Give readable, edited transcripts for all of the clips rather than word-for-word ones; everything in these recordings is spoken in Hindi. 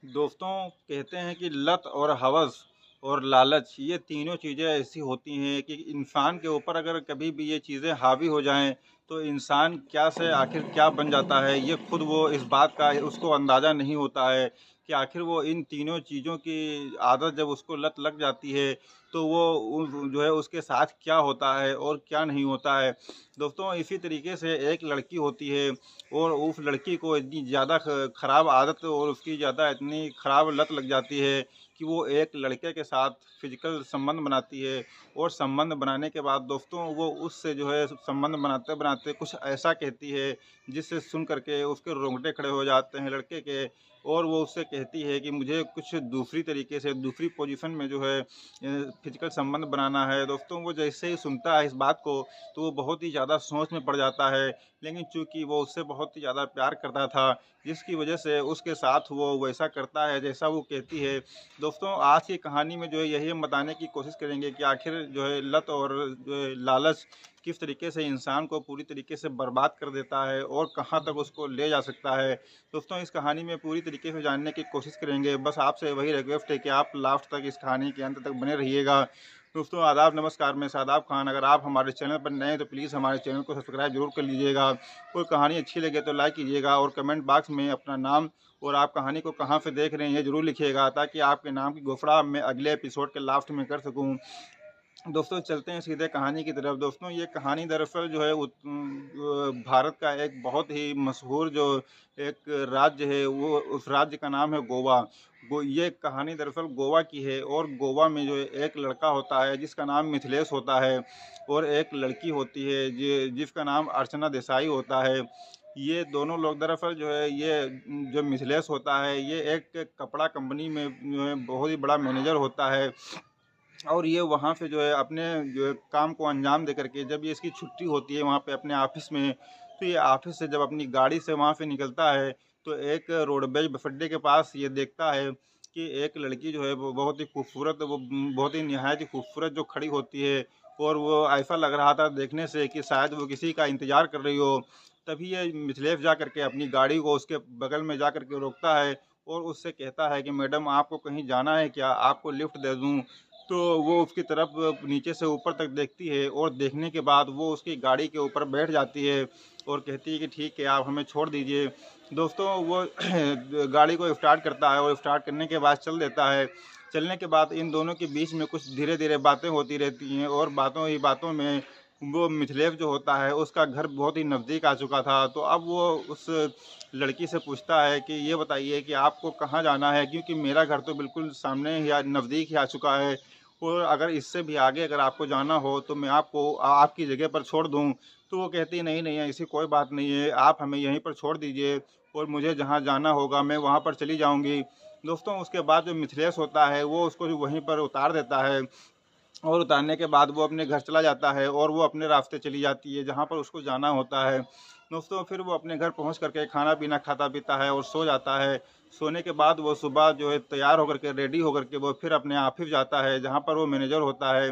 दोस्तों, कहते हैं कि लत और हवस और लालच ये तीनों चीज़ें ऐसी होती हैं कि इंसान के ऊपर अगर कभी भी ये चीज़ें हावी हो जाएँ, तो इंसान क्या से आखिर क्या बन जाता है, ये खुद वो इस बात का उसको अंदाज़ा नहीं होता है कि आखिर वो इन तीनों चीज़ों की आदत जब उसको लत लग जाती है, तो वो जो है उसके साथ क्या होता है और क्या नहीं होता है। दोस्तों, इसी तरीके से एक लड़की होती है और उस लड़की को इतनी ज़्यादा ख़राब आदत और उसकी ज़्यादा इतनी ख़राब लत लग जाती है कि वो एक लड़के के साथ फ़िज़िकल संबंध बनाती है और संबंध बनाने के बाद दोस्तों वो उससे जो है संबंध बनाते-बनाते कुछ ऐसा कहती है, जिसे सुन कर के उसके रोंगटे खड़े हो जाते हैं लड़के के और वो उससे कहती है कि मुझे कुछ दूसरी तरीके से, दूसरी पोज़ीशन में जो है फ़िज़िकल संबंध बनाना है। दोस्तों, वो जैसे ही सुनता है इस बात को, तो वो बहुत ही ज़्यादा सोच में पड़ जाता है। लेकिन चूँकि वो उससे बहुत ही ज़्यादा प्यार करता था, जिसकी वजह से उसके साथ वो वैसा करता है जैसा वो कहती है। दोस्तों, आज की कहानी में जो है यही हम बताने की कोशिश करेंगे कि आखिर जो है लत और जो है लालच किस तरीके से इंसान को पूरी तरीके से बर्बाद कर देता है और कहाँ तक उसको ले जा सकता है। दोस्तों, इस कहानी में पूरी तरीके से जानने की कोशिश करेंगे। बस आपसे वही रिक्वेस्ट है कि आप लास्ट तक इस कहानी के अंत तक बने रहिएगा। दोस्तों, आदाब नमस्कार, मैं शादाब खान। अगर आप हमारे चैनल पर नए हैं तो प्लीज़ हमारे चैनल को सब्सक्राइब ज़रूर कर लीजिएगा और कहानी अच्छी लगे तो लाइक कीजिएगा और कमेंट बॉक्स में अपना नाम और आप कहानी को कहाँ से देख रहे हैं ये ज़रूर लिखिएगा, ताकि आपके नाम की घोषणा मैं अगले एपिसोड के लास्ट में कर सकूँ। दोस्तों, चलते हैं सीधे कहानी की तरफ। दोस्तों, ये कहानी दरअसल जो है भारत का एक बहुत ही मशहूर जो एक राज्य है, वो उस राज्य का नाम है गोवा। ये कहानी दरअसल गोवा की है और गोवा में जो है एक लड़का होता है जिसका नाम मिथिलेश होता है और एक लड़की होती है जिसका नाम अर्चना देसाई होता है। ये दोनों लोग दरअसल जो है ये जो मिथिलेश होता है, ये एक कपड़ा कंपनी में जो है बहुत ही बड़ा मैनेजर होता है और ये वहाँ पे जो है अपने जो है काम को अंजाम दे करके जब ये इसकी छुट्टी होती है वहाँ पे अपने ऑफिस में, तो ये ऑफिस से जब अपनी गाड़ी से वहाँ से निकलता है, तो एक रोडवेज बस अड्डे के पास ये देखता है कि एक लड़की जो है वो बहुत ही खूबसूरत, वो बहुत ही निहायत ही खूबसूरत जो खड़ी होती है और वो ऐसा लग रहा था देखने से कि शायद वो किसी का इंतज़ार कर रही हो। तभी ये मिथिलेश जा करके अपनी गाड़ी को उसके बगल में जा करके रोकता है और उससे कहता है कि मैडम, आपको कहीं जाना है क्या? आपको लिफ्ट दे दूँ? तो वो उसकी तरफ नीचे से ऊपर तक देखती है और देखने के बाद वो उसकी गाड़ी के ऊपर बैठ जाती है और कहती है कि ठीक है, आप हमें छोड़ दीजिए। दोस्तों, वो गाड़ी को स्टार्ट करता है और स्टार्ट करने के बाद चल देता है। चलने के बाद इन दोनों के बीच में कुछ धीरे-धीरे बातें होती रहती हैं और बातों ही बातों में वो मिथिलेश जो होता है उसका घर बहुत ही नज़दीक आ चुका था। तो अब वो उस लड़की से पूछता है कि ये बताइए कि आपको कहाँ जाना है? क्योंकि मेरा घर तो बिल्कुल सामने ही नज़दीक ही आ चुका है और अगर इससे भी आगे अगर आपको जाना हो तो मैं आपको आपकी जगह पर छोड़ दूँ। तो वो कहती है नहीं, नहीं ऐसी कोई बात नहीं है, आप हमें यहीं पर छोड़ दीजिए और मुझे जहाँ जाना होगा मैं वहाँ पर चली जाऊँगी। दोस्तों, उसके बाद जो मिथिलेश होता है वो उसको वहीं पर उतार देता है और उतारने के बाद वो अपने घर चला जाता है और वो अपने रास्ते चली जाती है जहाँ पर उसको जाना होता है। दोस्तों, फिर वो अपने घर पहुँच कर के खाना-पीना खाता-पीता है और सो जाता है। सोने के बाद वो सुबह जो है तैयार होकर के, रेडी होकर के वो फिर अपने ऑफ़िस जाता है जहाँ पर वो मैनेजर होता है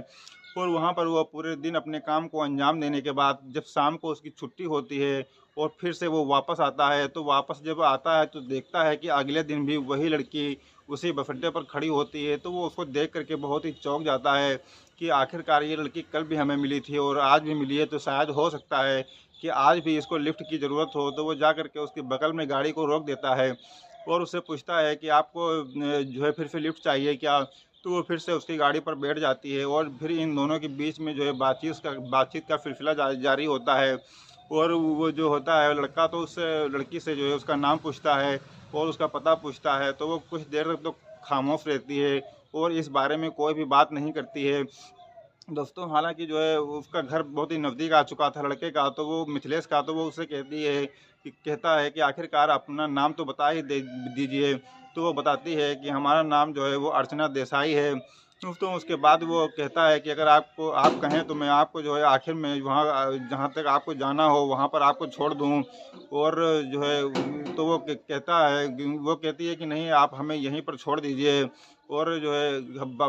और वहाँ पर वो पूरे दिन अपने काम को अंजाम देने के बाद जब शाम को उसकी छुट्टी होती है और फिर से वो वापस आता है, तो वापस जब आता है तो देखता है कि अगले दिन भी वही लड़की उसी बस अड्डे पर खड़ी होती है। तो वो उसको देख कर के बहुत ही चौंक जाता है कि आखिरकार ये लड़की कल भी हमें मिली थी और आज भी मिली है, तो शायद हो सकता है कि आज भी इसको लिफ्ट की ज़रूरत हो। तो वो जा कर के उसके बगल में गाड़ी को रोक देता है और उससे पूछता है कि आपको जो है फिर से लिफ्ट चाहिए क्या? तो वो फिर से उसकी गाड़ी पर बैठ जाती है और फिर इन दोनों के बीच में जो है बातचीत का सिलसिला जारी होता है और वो जो होता है लड़का तो उस लड़की से जो है उसका नाम पूछता है और उसका पता पूछता है। तो वो कुछ देर तक तो खामोश रहती है और इस बारे में कोई भी बात नहीं करती है। दोस्तों, हालाँकि जो है उसका घर बहुत ही नज़दीक आ चुका था लड़के का, तो वो मिथिलेश का, तो वो उससे कहती है कि कहता है कि आखिरकार अपना नाम तो बता ही दे दीजिए। तो वो बताती है कि हमारा नाम जो है वो अर्चना देसाई है। दोस्तों, उसके बाद वो कहता है कि अगर आपको आप कहें तो मैं आपको जो है आखिर में वहाँ जहाँ तक आपको जाना हो वहाँ पर आपको छोड़ दूँ और जो है तो वो कहता है वो कहती है कि नहीं, आप हमें यहीं पर छोड़ दीजिए और जो है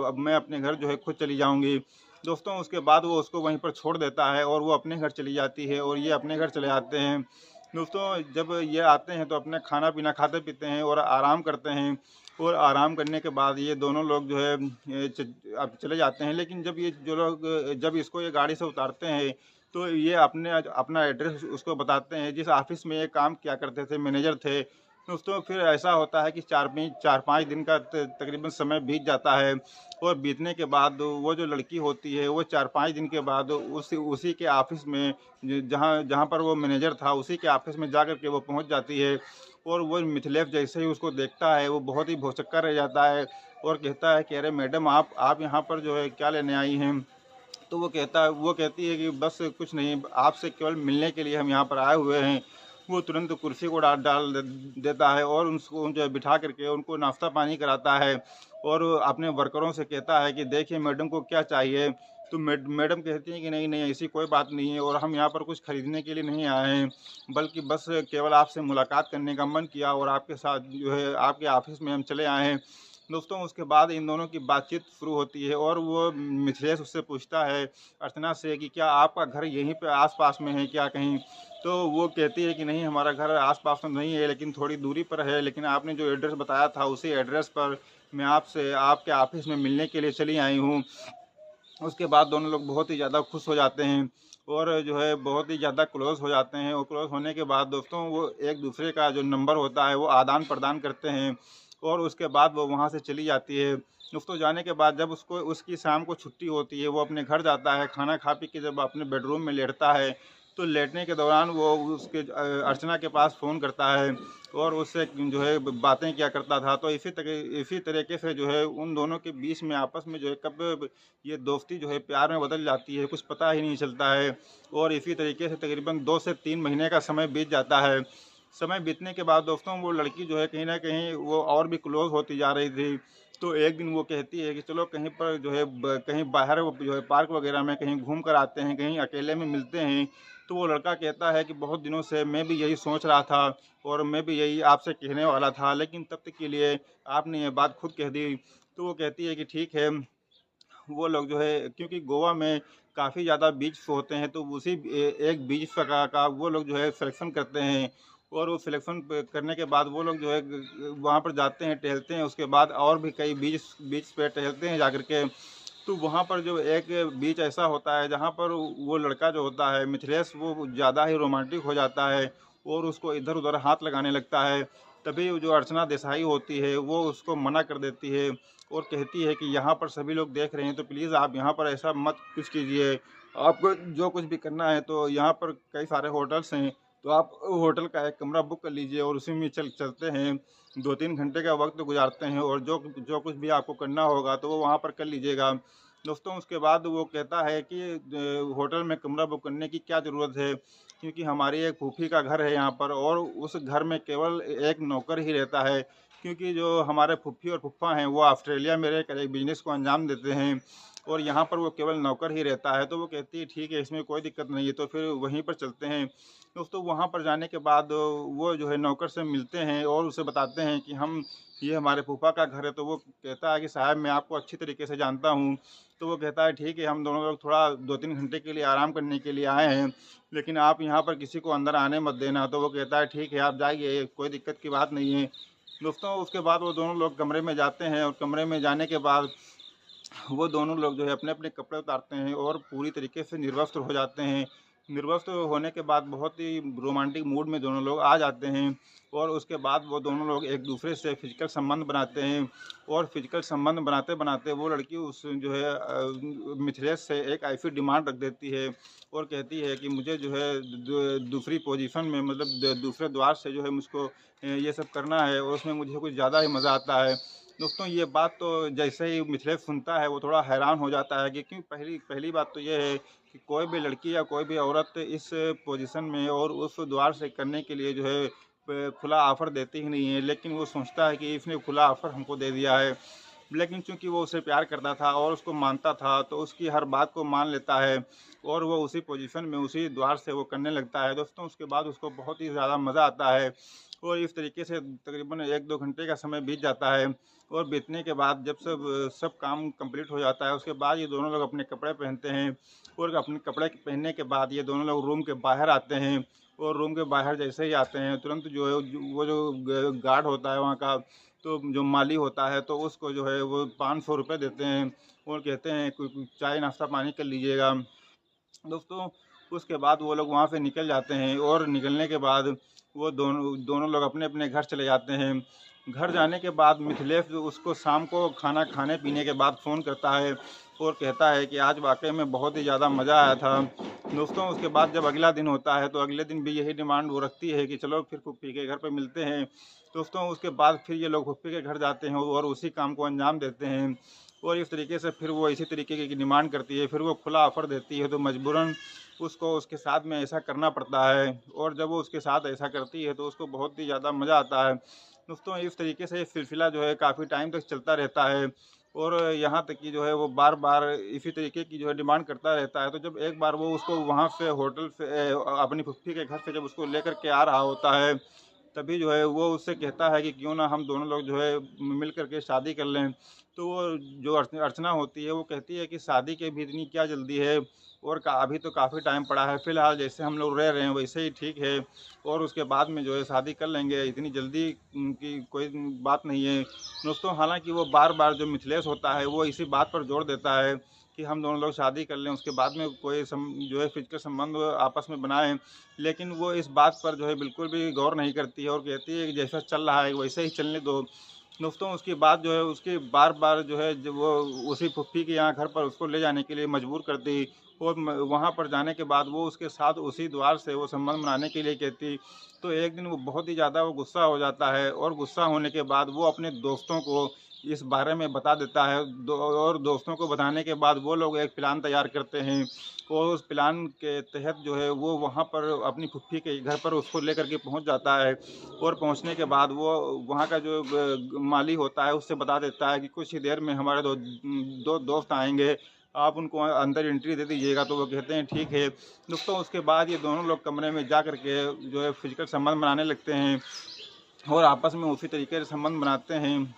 अब मैं अपने घर जो है खुद चली जाऊँगी। दोस्तों, उसके बाद वो उसको वहीं पर छोड़ देता है और वो अपने घर चली जाती है और ये अपने घर चले जाते हैं। दोस्तों जब ये आते हैं तो अपना खाना-पीना खाते-पीते हैं और आराम करते हैं और आराम करने के बाद ये दोनों लोग जो है अब चले जाते हैं। लेकिन जब ये जो लोग जब इसको ये गाड़ी से उतारते हैं, तो ये अपना एड्रेस उसको बताते हैं, जिस ऑफ़िस में ये काम किया करते थे, मैनेजर थे। दोस्तों फिर ऐसा होता है कि 4-5 दिन का त तकरीबन समय बीत जाता है और बीतने के बाद वो जो लड़की होती है, वो 4-5 दिन के बाद उसी उसी के ऑफ़िस में जहाँ जहाँ पर वो मैनेजर था, उसी के ऑफ़िस में जाकर के वो पहुँच जाती है और वो मिथिलेश जैसे ही उसको देखता है, वो बहुत ही भौचक्का रह जाता है और कहता है कि अरे मैडम, आप यहाँ पर जो है क्या लेने आई हैं? तो वो कहती है कि बस कुछ नहीं, आपसे केवल मिलने के लिए हम यहाँ पर आए हुए हैं। वो तुरंत कुर्सी को डाल डाल दे देता है और उसको जो है बिठा कर के उनको नाश्ता पानी कराता है और अपने वर्करों से कहता है कि देखिए मैडम को क्या चाहिए? तो मैडम कहती हैं कि नहीं, नहीं ऐसी कोई बात नहीं है और हम यहाँ पर कुछ खरीदने के लिए नहीं आए हैं, बल्कि बस केवल आपसे मुलाकात करने का मन किया और आपके साथ जो है आपके ऑफ़िस में हम चले आए हैं। दोस्तों उसके बाद इन दोनों की बातचीत शुरू होती है और वो मिथिलेश उससे पूछता है अर्चना से कि क्या आपका घर यहीं पे आस-पास में है क्या कहीं? तो वो कहती है कि नहीं, हमारा घर आस-पास तो नहीं है लेकिन थोड़ी दूरी पर है, लेकिन आपने जो एड्रेस बताया था उसी एड्रेस पर मैं आपसे आपके ऑफ़िस में मिलने के लिए चली आई हूँ। उसके बाद दोनों लोग बहुत ही ज़्यादा खुश हो जाते हैं और जो है बहुत ही ज़्यादा क्लोज़ हो जाते हैं और क्लोज़ होने के बाद दोस्तों वो एक-दूसरे का जो नंबर होता है वो आदान-प्रदान करते हैं और उसके बाद वो वहाँ से चली जाती है। दोस्तों जाने के बाद जब उसको उसकी शाम को छुट्टी होती है, वो अपने घर जाता है, खाना खा पी के जब अपने बेडरूम में लेटता है, तो लेटने के दौरान वो अर्चना के पास फ़ोन करता है और उससे जो है बातें किया करता था। तो इसी तरीके से जो है उन दोनों के बीच में आपस में जो है कब ये दोस्ती जो है प्यार में बदल जाती है, कुछ पता ही नहीं चलता है और इसी तरीके से तकरीबन 2 से 3 महीने का समय बीत जाता है। समय बीतने के बाद दोस्तों वो लड़की जो है कहीं न कहीं वो और भी क्लोज़ होती जा रही थी। तो एक दिन वो कहती है कि चलो कहीं पर जो है कहीं बाहर वो जो है पार्क वग़ैरह में कहीं घूम कर आते हैं, कहीं अकेले में मिलते हैं। तो वो लड़का कहता है कि बहुत दिनों से मैं भी यही सोच रहा था और मैं भी यही आपसे कहने वाला था, लेकिन तब तक के लिए आपने ये बात खुद कह दी। तो वो कहती है कि ठीक है। वो लोग जो है क्योंकि गोवा में काफ़ी ज़्यादा बीच होते हैं, तो उसी एक बीच का वो लोग जो है सिलेक्शन करते हैं और वो सिलेक्शन करने के बाद वो लोग जो है वहाँ पर जाते हैं, टहलते हैं। उसके बाद और भी कई बीच बीच पे टहलते हैं जाकर के। तो वहाँ पर जो एक बीच ऐसा होता है जहाँ पर वो लड़का जो होता है मिथिलेश, वो ज़्यादा ही रोमांटिक हो जाता है और उसको इधर-उधर हाथ लगाने लगता है। तभी वो जो अर्चना देसाई होती है वो उसको मना कर देती है और कहती है कि यहाँ पर सभी लोग देख रहे हैं, तो प्लीज़ आप यहाँ पर ऐसा मत कुछ कीजिए। आपको जो कुछ भी करना है तो यहाँ पर कई सारे होटल्स हैं, तो आप होटल का एक कमरा बुक कर लीजिए और उसी में चलते हैं। 2-3 घंटे का वक़्त गुज़ारते हैं और जो जो कुछ भी आपको करना होगा तो वो वहाँ पर कर लीजिएगा। दोस्तों उसके बाद वो कहता है कि होटल में कमरा बुक करने की क्या ज़रूरत है, क्योंकि हमारी एक फूफी का घर है यहाँ पर और उस घर में केवल एक नौकर ही रहता है। क्योंकि जो हमारे फूफी और फूफा हैं वो ऑस्ट्रेलिया में रहकर एक बिज़नेस को अंजाम देते हैं और यहाँ पर वो केवल नौकर ही रहता है। तो वो कहती है ठीक है, इसमें कोई दिक्कत नहीं है, तो फिर वहीं पर चलते हैं। दोस्तों वहाँ पर जाने के बाद वो जो है नौकर से मिलते हैं और उसे बताते हैं कि हम ये हमारे फूफा का घर है। तो वो कहता है कि साहब मैं आपको अच्छी तरीके से जानता हूँ। तो वो कहता है ठीक है, हम दोनों लोग थोड़ा 2-3 घंटे के लिए आराम करने के लिए आए हैं, लेकिन आप यहाँ पर किसी को अंदर आने मत देना। तो वो कहता है ठीक है, आप जाइए, कोई दिक्कत की बात नहीं है। दोस्तों उसके बाद वो दोनों लोग कमरे में जाते हैं और कमरे में जाने के बाद वो दोनों लोग जो है अपने-अपने कपड़े उतारते हैं और पूरी तरीके से निर्वस्त्र हो जाते हैं। निर्वस्त्र होने के बाद बहुत ही रोमांटिक मूड में दोनों लोग आ जाते हैं और उसके बाद वो दोनों लोग एक-दूसरे से फ़िज़िकल संबंध बनाते हैं और फ़िज़िकल संबंध बनाते-बनाते वो लड़की उस जो है मिथिलेश से एक ऐसी डिमांड रख देती है और कहती है कि मुझे जो है दूसरी पोज़ीशन में, मतलब दूसरे द्वार से जो है मुझको ये सब करना है और उसमें मुझे कुछ ज़्यादा ही मज़ा आता है। दोस्तों ये बात तो जैसे ही मिथिलेश सुनता है वो थोड़ा हैरान हो जाता है कि क्यों पहली पहली बात तो ये है कि कोई भी लड़की या कोई भी औरत इस पोजीशन में और उस द्वार से करने के लिए जो है खुला ऑफ़र देती ही नहीं है, लेकिन वो सोचता है कि इसने खुला ऑफ़र हमको दे दिया है। लेकिन चूँकि वो उसे प्यार करता था और उसको मानता था, तो उसकी हर बात को मान लेता है और वो उसी पोजीशन में, उसी द्वार से वो करने लगता है। दोस्तों उसके बाद उसको बहुत ही ज़्यादा मज़ा आता है और इस तरीके से तकरीबन 1-2 घंटे का समय बीत जाता है और बीतने के बाद जब सब सब काम कंप्लीट हो जाता है, उसके बाद ये दोनों लोग अपने कपड़े पहनते हैं और अपने कपड़े पहनने के बाद ये दोनों लोग रूम के बाहर आते हैं और रूम के बाहर जैसे ही आते हैं तुरंत जो है वो जो गार्ड होता है वहाँ का, तो जो माली होता है तो उसको जो है वो 500 रुपये देते हैं और कहते हैं कोई चाय नाश्ता पानी कर लीजिएगा। दोस्तों उसके बाद वो लोग वहाँ से निकल जाते हैं और निकलने के बाद वो दोनों दोनों लोग अपने अपने घर चले जाते हैं। घर जाने के बाद मिथिलेश जो उसको शाम को खाना खाने पीने के बाद फ़ोन करता है और कहता है कि आज वाकई में बहुत ही ज़्यादा मज़ा आया था। दोस्तों उसके बाद जब अगला दिन होता है तो अगले दिन भी यही डिमांड वो रखती है कि चलो फिर फूफी के घर पे मिलते हैं। दोस्तों उसके बाद फिर ये लोग फूफी के घर जाते हैं और उसी काम को अंजाम देते हैं और इस तरीके से फिर वो इसी तरीके की डिमांड करती है। फिर वो खुला ऑफ़र देती है तो मजबूरन उसको उसके साथ में ऐसा करना पड़ता है और जब वो उसके साथ ऐसा करती है तो उसको बहुत ही ज़्यादा मज़ा आता है। दोस्तों इस तरीके से ये सिलसिला जो है काफ़ी टाइम तक चलता रहता है और यहाँ तक कि जो है वो बार बार इसी तरीके की जो है डिमांड करता रहता है। तो जब एक बार वो उसको वहाँ से होटल से अपनी फूफी के घर से जब उसको लेकर के आ रहा होता है, तभी जो है वो उससे कहता है कि क्यों ना हम दोनों लोग जो है मिल कर के शादी कर लें। तो वो जो अर्चना होती है वो कहती है कि शादी की भी इतनी क्या जल्दी है और अभी तो काफ़ी टाइम पड़ा है, फ़िलहाल जैसे हम लोग रह रहे हैं वैसे ही ठीक है और उसके बाद में जो है शादी कर लेंगे, इतनी जल्दी की कोई बात नहीं है। दोस्तों हालांकि वो बार बार जो मिथिलेश होता है वो इसी बात पर जोर देता है कि हम दोनों लोग शादी कर लें, उसके बाद में कोई जो है फिजिकल संबंध आपस में बनाएं, लेकिन वो इस बात पर जो है बिल्कुल भी गौर नहीं करती है और कहती है कि जैसा चल रहा है वैसे ही चलने दो। दोस्तों उसकी बात जो है उसकी बार बार जो है जब वो उसी फूफी के यहाँ घर पर उसको ले जाने के लिए मजबूर करती और वहाँ पर जाने के बाद वो उसके साथ उसी द्वार से वो संबंध बनाने के लिए कहती। तो एक दिन वो बहुत ही ज़्यादा वो गुस्सा हो जाता है और गुस्सा होने के बाद वो अपने दोस्तों को इस बारे में बता देता है और दोस्तों को बताने के बाद वो लोग एक प्लान तैयार करते हैं और उस प्लान के तहत जो है वो वहाँ पर अपनी फूफी के घर पर उसको लेकर के पहुँच जाता है और पहुँचने के बाद वो वहाँ का जो माली होता है उससे बता देता है कि कुछ ही देर में हमारे दो दोस्त आएंगे, आप उनको अंदर एंट्री दे दीजिएगा। तो वो कहते हैं ठीक है। दोस्तों उसके बाद ये दोनों लोग कमरे में जा कर के जो है फिजिकल संबंध बनाने लगते हैं और आपस में उसी तरीके से संबंध बनाते हैं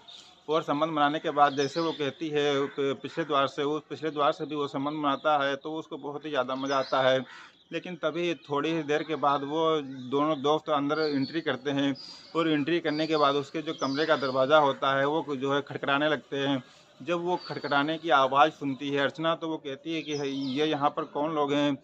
और संबंध बनाने के बाद जैसे वो कहती है पिछले द्वार से, उस पिछले द्वार से भी वो संबंध बनाता है तो उसको बहुत ही ज़्यादा मज़ा आता है। लेकिन तभी थोड़ी ही देर के बाद वो दोनों दोस्त अंदर एंट्री करते हैं और एंट्री करने के बाद उसके जो कमरे का दरवाज़ा होता है वो जो है खटखटाने लगते हैं। जब वो खटखटाने की आवाज़ सुनती है अर्चना तो वो कहती है कि ये यहाँ पर कौन लोग हैं।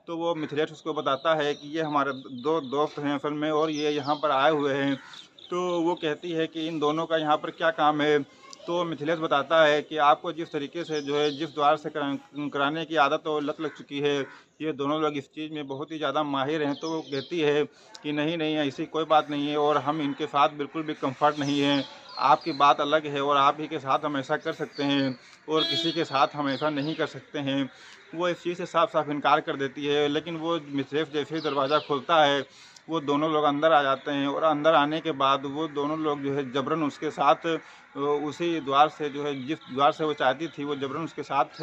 तो वो मिथिलेश उसको बताता है कि ये हमारे दो दोस्त हैं असल में और ये यहाँ पर आए हुए हैं। तो वो कहती है कि इन दोनों का यहाँ पर क्या काम है। तो मिथिलेश बताता है कि आपको जिस तरीके से जो है जिस द्वार से कराने की आदत और लत लग चुकी है, ये दोनों लोग इस चीज़ में बहुत ही ज़्यादा माहिर हैं। तो वो कहती है कि नहीं नहीं ऐसी कोई बात नहीं है और हम इनके साथ बिल्कुल भी कंफर्ट नहीं है, आपकी बात अलग है और आप ही के साथ हम ऐसा कर सकते हैं और किसी के साथ हम ऐसा नहीं कर सकते हैं। वो इस चीज़ से साफ साफ इनकार कर देती है। लेकिन वो मिथिलेश जैसे ही दरवाज़ा खोलता है वो दोनों लोग अंदर आ जाते हैं और अंदर आने के बाद वो दोनों लोग जो है जबरन उसके साथ उसी द्वार से जो है जिस द्वार से वो चाहती थी वो जबरन उसके साथ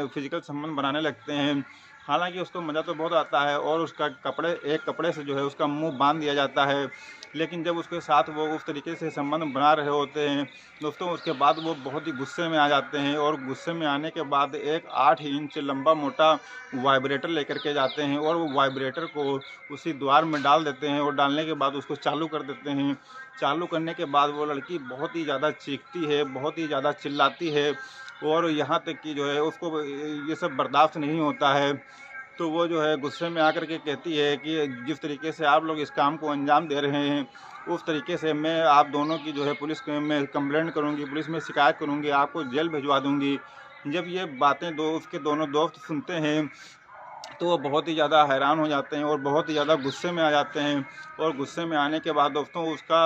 फिजिकल संबंध बनाने लगते हैं। हालांकि उसको मज़ा तो बहुत आता है और उसका एक कपड़े से जो है उसका मुंह बांध दिया जाता है। लेकिन जब उसके साथ वो उस तरीके से संबंध बना रहे होते हैं दोस्तों उसके बाद वो बहुत ही गुस्से में आ जाते हैं और गुस्से में आने के बाद एक 8 इंच लंबा मोटा वाइब्रेटर लेकर के जाते हैं और वो वाइब्रेटर को उसी द्वार में डाल देते हैं और डालने के बाद उसको चालू कर देते हैं। चालू करने के बाद वो लड़की बहुत ही ज़्यादा चीखती है, बहुत ही ज़्यादा चिल्लाती है और यहाँ तक कि जो है उसको ये सब बर्दाश्त नहीं होता है। तो वो जो है गुस्से में आकर के कहती है कि जिस तरीके से आप लोग इस काम को अंजाम दे रहे हैं उस तरीके से मैं आप दोनों की जो है पुलिस में कंप्लेंट करूंगी, पुलिस में शिकायत करूंगी, आपको जेल भिजवा दूंगी। जब ये बातें उसके दोनों दोस्त सुनते हैं तो वो बहुत ही ज़्यादा हैरान हो जाते हैं और बहुत ही ज़्यादा गुस्से में आ जाते हैं और गुस्से में आने के बाद दोस्तों उसका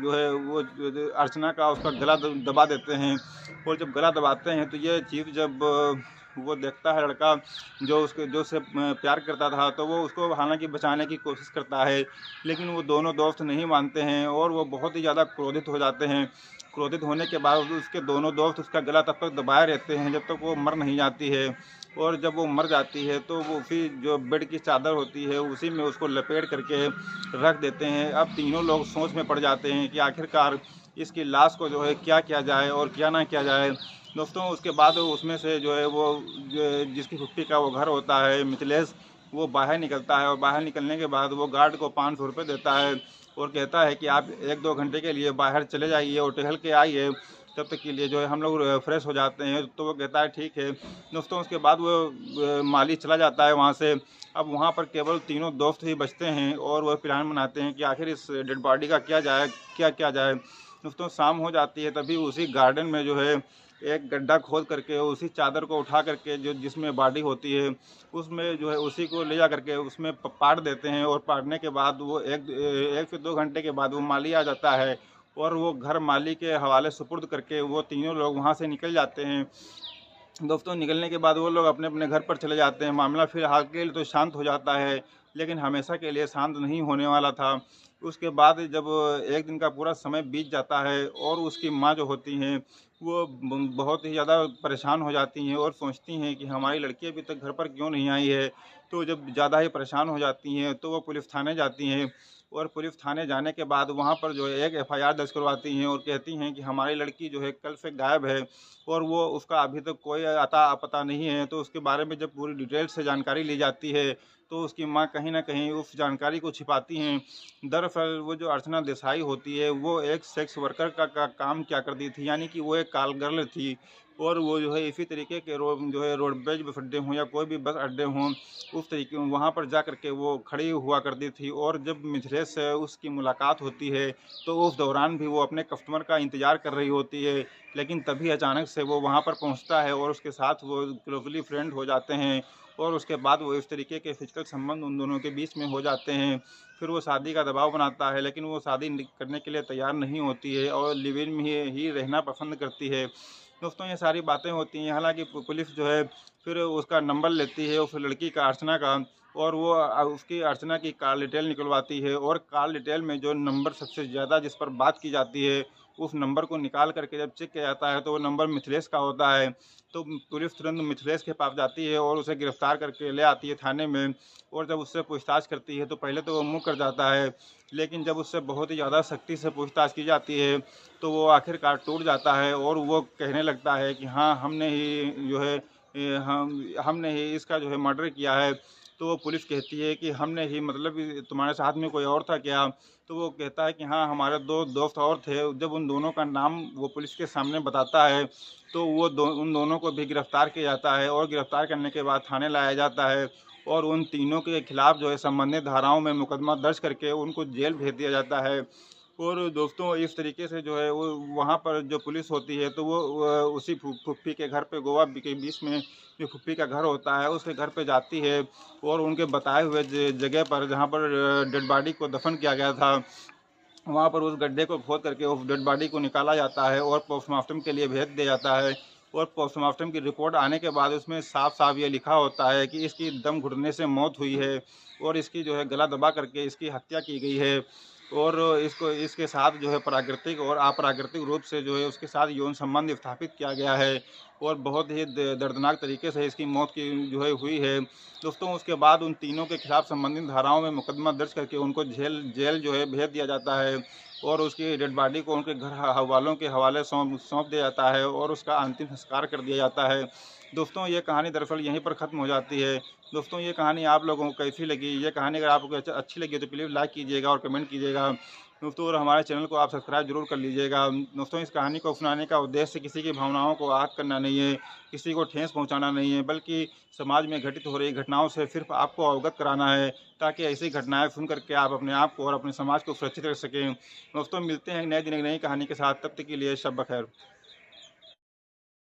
जो है वो अर्चना का उसका गला दबा देते हैं और जब गला दबाते हैं तो ये चीज़ जब वो देखता है लड़का जो उससे प्यार करता था तो वो उसको हालांकि बचाने की कोशिश करता है, लेकिन वो दोनों दोस्त नहीं मानते हैं और वो बहुत ही ज़्यादा क्रोधित हो जाते हैं। क्रोधित होने के बाद उसके दोनों दोस्त उसका गला तब तक दबाए रहते हैं जब तक वो मर नहीं जाती है और जब वो मर जाती है तो वो उसी जो बेड की चादर होती है उसी में उसको लपेट करके रख देते हैं। अब तीनों लोग सोच में पड़ जाते हैं कि आखिरकार इसकी लाश को जो है क्या किया जाए और क्या ना किया जाए। दोस्तों उसके बाद उसमें से जो है वो जिसकी फुफ्फी का वो घर होता है मिथिलेश, वो बाहर निकलता है और बाहर निकलने के बाद वो गार्ड को 500 रुपये देता है और कहता है कि आप 1-2 घंटे के लिए बाहर चले जाइए और टहल के आइए, तब तक के लिए जो है हम लोग फ्रेश हो जाते हैं। तो वो कहता है ठीक है। दोस्तों उसके बाद वो माली चला जाता है वहाँ से। अब वहाँ पर केवल तीनों दोस्त ही बचते हैं और वह प्लान बनाते हैं कि आखिर इस डेड बॉडी का क्या किया जाए। दोस्तों शाम हो जाती है, तभी उसी गार्डन में जो है एक गड्ढा खोद करके उसी चादर को उठा करके जो जिसमें बॉडी होती है, उसमें जो है उसी को ले जा करके उसमें पाट देते हैं और पाटने के बाद वो 1 से 2 घंटे के बाद वो माली आ जाता है और वो घर माली के हवाले सुपुर्द करके वो तीनों लोग वहाँ से निकल जाते हैं। दोस्तों निकलने के बाद वो लोग अपने अपने घर पर चले जाते हैं। मामला फ़िलहाल के लिए तो शांत हो जाता है, लेकिन हमेशा के लिए शांत नहीं होने वाला था। उसके बाद जब एक दिन का पूरा समय बीत जाता है और उसकी माँ जो होती हैं, वो बहुत ही ज़्यादा परेशान हो जाती हैं और सोचती हैं कि हमारी लड़की अभी तक घर पर क्यों नहीं आई है। तो जब ज़्यादा ही परेशान हो जाती हैं, तो वो पुलिस थाने जाती हैं और पुलिस थाने जाने के बाद वहाँ पर जो है एक एफ़आईआर दर्ज करवाती हैं और कहती हैं कि हमारी लड़की जो है कल से गायब है और वो उसका अभी तक कोई अता पता नहीं है। तो उसके बारे में जब पूरी डिटेल से जानकारी ली जाती है, तो उसकी माँ कहीं न कहीं उस जानकारी को छिपाती हैं। दरअसल वो जो अर्चना देसाई होती है, वो एक सेक्स वर्कर का काम किया करती थी, यानी कि वो एक कॉल गर्ल थी और वो जो है इसी तरीके के जो है रोडवेज बस अड्डे हों या कोई भी बस अड्डे हों, उस तरीके वहाँ पर जा कर के वो खड़ी हुआ करती थी और जब मिथिलेश से उसकी मुलाकात होती है, तो उस दौरान भी वो अपने कस्टमर का इंतज़ार कर रही होती है। लेकिन तभी अचानक से वो वहाँ पर पहुँचता है और उसके साथ वो क्लोज़ली फ्रेंड हो जाते हैं और उसके बाद वो इस तरीके के फ़िज़िकल संबंध उन दोनों के बीच में हो जाते हैं। फिर वो शादी का दबाव बनाता है, लेकिन वो शादी करने के लिए तैयार नहीं होती है और लिव इन में ही रहना पसंद करती है। दोस्तों ये सारी बातें होती हैं, हालाँकि पुलिस जो है फिर उसका नंबर लेती है उस लड़की का, अर्चना का, और वो उसकी अर्चना की कॉल डिटेल निकलवाती है और कॉल डिटेल में जो नंबर सबसे ज़्यादा जिस पर बात की जाती है, उस नंबर को निकाल करके जब चेक किया जाता है, तो वो नंबर मिथिलेश का होता है। तो पुलिस तुरंत मिथिलेश के पास जाती है और उसे गिरफ्तार करके ले आती है थाने में और जब उससे पूछताछ करती है, तो पहले तो वो मुँह कर जाता है, लेकिन जब उससे बहुत ही ज़्यादा सख्ती से पूछताछ की जाती है, तो वो आखिरकार टूट जाता है और वो कहने लगता है कि हाँ, हमने ही जो है हमने ही इसका जो है मर्डर किया है। तो वो पुलिस कहती है कि हमने ही मतलब तुम्हारे साथ में कोई और था क्या? तो वो कहता है कि हाँ, हमारे 2 दोस्त और थे। जब उन दोनों का नाम वो पुलिस के सामने बताता है, तो वो उन दोनों को भी गिरफ्तार किया जाता है और गिरफ्तार करने के बाद थाने लाया जाता है और उन तीनों के खिलाफ जो है संबंधित धाराओं में मुकदमा दर्ज करके उनको जेल भेज दिया जाता है। और दोस्तों इस तरीके से जो है वो वहाँ पर जो पुलिस होती है, तो वो उसी फूफी के घर पे गोवा के बीच में जो फूफी का घर होता है, उसके घर पे जाती है और उनके बताए हुए जगह पर जहाँ पर डेड बॉडी को दफन किया गया था, वहाँ पर उस गड्ढे को खोद करके उस डेड बॉडी को निकाला जाता है और पोस्टमार्टम के लिए भेज दिया जाता है। और पोस्टमार्टम की रिपोर्ट आने के बाद उसमें साफ-साफ ये लिखा होता है कि इसकी दम घुटने से मौत हुई है और इसकी जो है गला दबा करके इसकी हत्या की गई है और इसको इसके साथ जो है प्राकृतिक और अप्राकृतिक रूप से जो है उसके साथ यौन संबंध स्थापित किया गया है और बहुत ही दर्दनाक तरीके से इसकी मौत की जो है हुई है। दोस्तों उसके बाद उन तीनों के खिलाफ संबंधित धाराओं में मुकदमा दर्ज करके उनको जेल जो है भेज दिया जाता है और उसकी डेड बॉडी को उनके घर वालों के हवाले सौंप दिया जाता है और उसका अंतिम संस्कार कर दिया जाता है। दोस्तों ये कहानी दरअसल यहीं पर ख़त्म हो जाती है। दोस्तों ये कहानी आप लोगों को कैसी लगी? ये कहानी अगर आपको अच्छी लगी तो प्लीज़ लाइक कीजिएगा और कमेंट कीजिएगा। दोस्तों और हमारे चैनल को आप सब्सक्राइब ज़रूर कर लीजिएगा। दोस्तों इस कहानी को सुनाने का उद्देश्य किसी की भावनाओं को आहत करना नहीं है, किसी को ठेस पहुँचाना नहीं है, बल्कि समाज में घटित हो रही घटनाओं से सिर्फ़ आपको अवगत कराना है, ताकि ऐसी घटनाएँ सुन कर के आप अपने आप को और अपने समाज को सुरक्षित रख सकें। दोस्तों मिलते हैं एक नए दिन एक नई कहानी के साथ, तब तक के लिए शब बख़ैर।